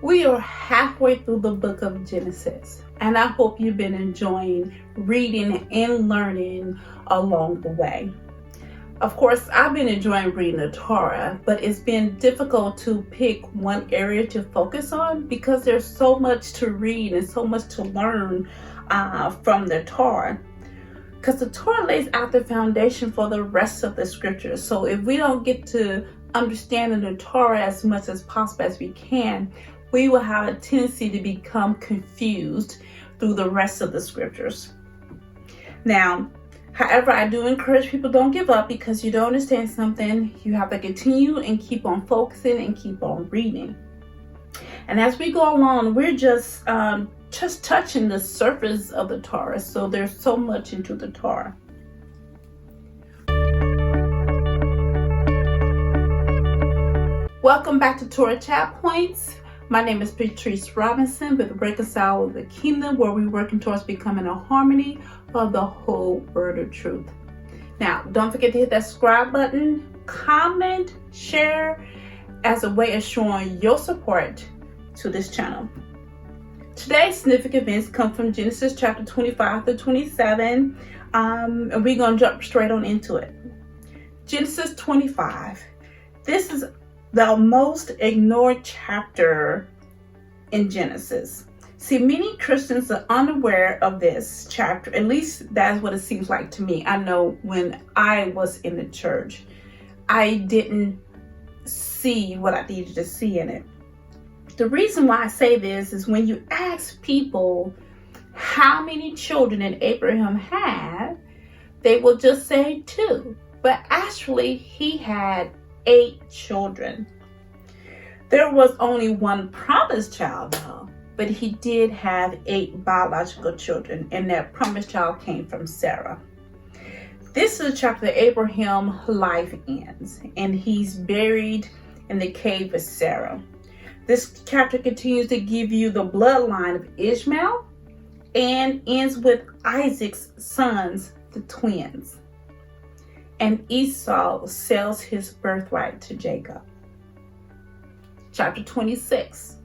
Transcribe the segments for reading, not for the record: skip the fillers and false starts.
We are halfway through the book of Genesis, and I hope you've been enjoying reading and learning along the way. Of course, I've been enjoying reading the Torah, but it's been difficult to pick one area to focus on because there's so much to read and so much to learn from the Torah. Because the Torah lays out the foundation for the rest of the scriptures. So if we don't get to understanding the Torah as much as possible as we can, we will have a tendency to become confused through the rest of the scriptures. Now, however, I do encourage people, don't give up because you don't understand something. You have to continue and keep on focusing and keep on reading. And as we go along, we're just touching the surface of the Torah. So there's so much into the Torah. Welcome back to Torah Chat Points. My name is Patrice Robinson with Reconcile with the Kingdom, where we're working towards becoming a harmony of the whole word of truth. Now, don't forget to hit that subscribe button, comment, share as a way of showing your support to this channel. Today's significant events come from Genesis chapter 25 to 27, and we're going to jump straight on into it. Genesis 25. This is the most ignored chapter in Genesis. See, many Christians are unaware of this chapter. At least that's what it seems like to me. I know when I was in the church, I didn't see what I needed to see in it. The reason why I say this is when you ask people how many children did Abraham have, they will just say 2. But actually, he had 8 children. There was only one promised child though, but he did have 8 biological children, and that promised child came from Sarah. This is a chapter that Abraham's life ends, and he's buried in the cave with Sarah. This chapter continues to give you the bloodline of Ishmael and ends with Isaac's sons, the twins. And Esau sells his birthright to Jacob. Chapter 26.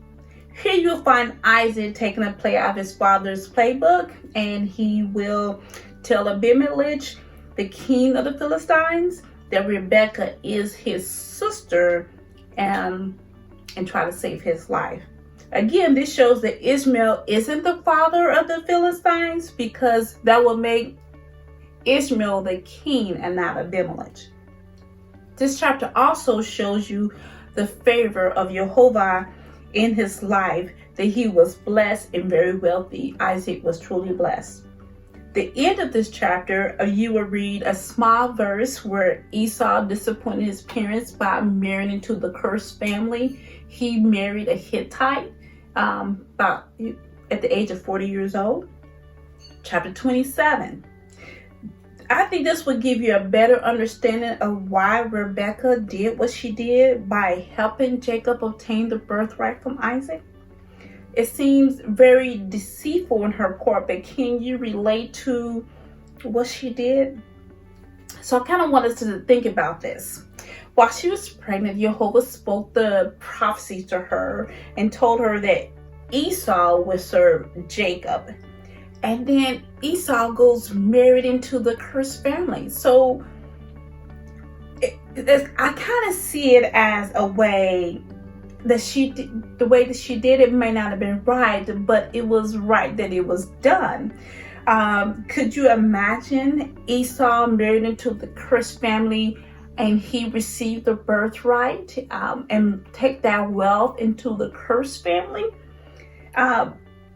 Here you'll find Isaac taking a play out of his father's playbook, and he will tell Abimelech, the king of the Philistines, that Rebekah is his sister and try to save his life. Again, this shows that Ishmael isn't the father of the Philistines, because that will make Ishmael the king and not Abimelech. This chapter also shows you the favor of Yehovah in his life, that he was blessed and very wealthy. Isaac was truly blessed. The end of this chapter, you will read a small verse where Esau disappointed his parents by marrying into the cursed family. He married a Hittite about at the age of 40 years old. Chapter 27. I think this will give you a better understanding of why Rebekah did what she did by helping Jacob obtain the birthright from Isaac. It seems very deceitful in her part, but can you relate to what she did? So I kind of want us to think about this. While she was pregnant, Yehovah spoke the prophecy to her and told her that Esau would serve Jacob. And then Esau goes married into the cursed family. So I kind of see it as a way that the way that she did it may not have been right, but it was right that it was done. Could you imagine Esau married into the cursed family and he received the birthright and take that wealth into the cursed family?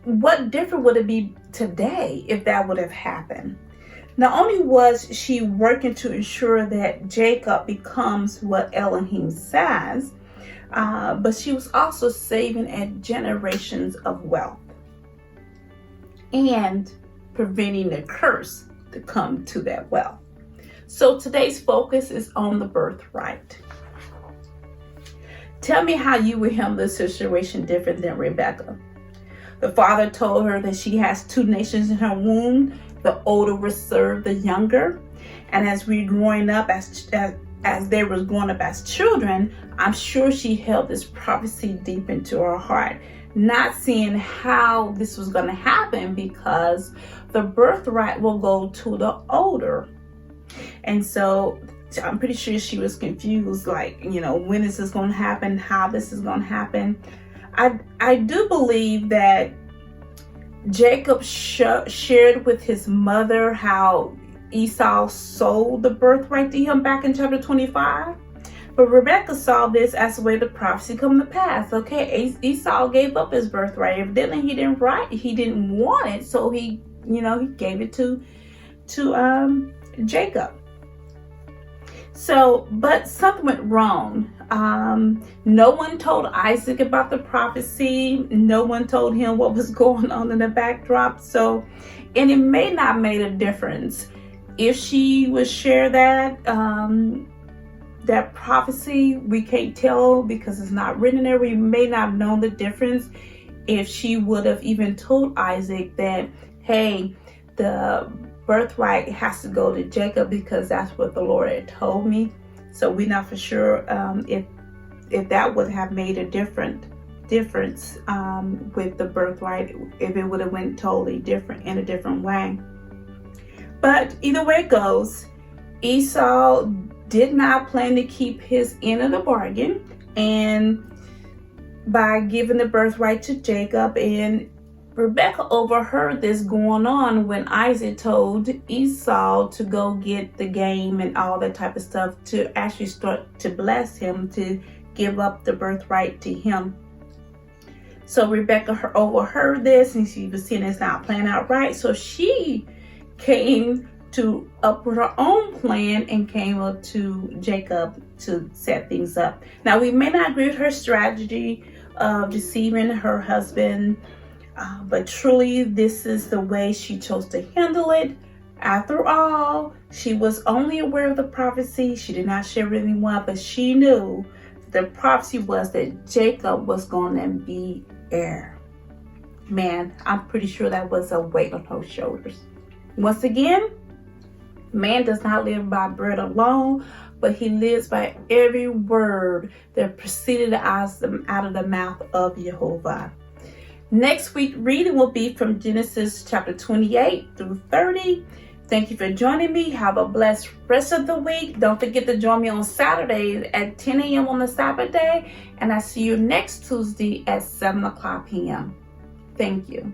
What different would it be today if that would have happened? Not only was she working to ensure that Jacob becomes what Elohim says, but she was also saving a generations of wealth and preventing the curse to come to that wealth. So today's focus is on the birthright. Tell me how you would handle this situation different than Rebekah. The father told her that she has 2 nations in her womb. The older will serve the younger. And as we're growing up, as as they was growing up as children, I'm sure she held this prophecy deep into her heart, not seeing how this was going to happen, because the birthright will go to the older. And so I'm pretty sure she was confused, like, when is this going to happen, how this is going to happen. I do believe that Jacob shared with his mother how Esau sold the birthright to him back in chapter 25. But Rebecca saw this as a way the prophecy come to pass. Okay, Esau gave up his birthright. Evidently he didn't want it, so he gave it to Jacob. So, but something went wrong. No one told Isaac about the prophecy. No one told him what was going on in the backdrop. So, and it may not have made a difference if she would share that prophecy. We can't tell because it's not written there. We may not have known the difference if she would have even told Isaac that, hey, the birthright has to go to Jacob because that's what the Lord had told me. So we're not for sure if that would have made a difference with the birthright, if it would have went totally different in a different way. But either way it goes, Esau did not plan to keep his end of the bargain, and by giving the birthright to Jacob, and Rebecca overheard this going on when Isaac told Esau to go get the game and all that type of stuff, to actually start to bless him, to give up the birthright to him. So Rebecca overheard this, and she was seeing it's not playing out right. So she came up with her own plan and came up to Jacob to set things up. Now, we may not agree with her strategy of deceiving her husband, but truly this is the way she chose to handle it. After all, she was only aware of the prophecy. She did not share with anyone, but she knew the prophecy was that Jacob was going to be heir. Man, I'm pretty sure that was a weight on her shoulders. Once again, man does not live by bread alone, but he lives by every word that proceeded out of the mouth of Yehovah. Next week reading will be from Genesis chapter 28 through 30. Thank you for joining me. Have a blessed rest of the week. Don't forget to join me on Saturday at 10 a.m. on the Sabbath day. And I see you next Tuesday at 7 o'clock p.m. Thank you.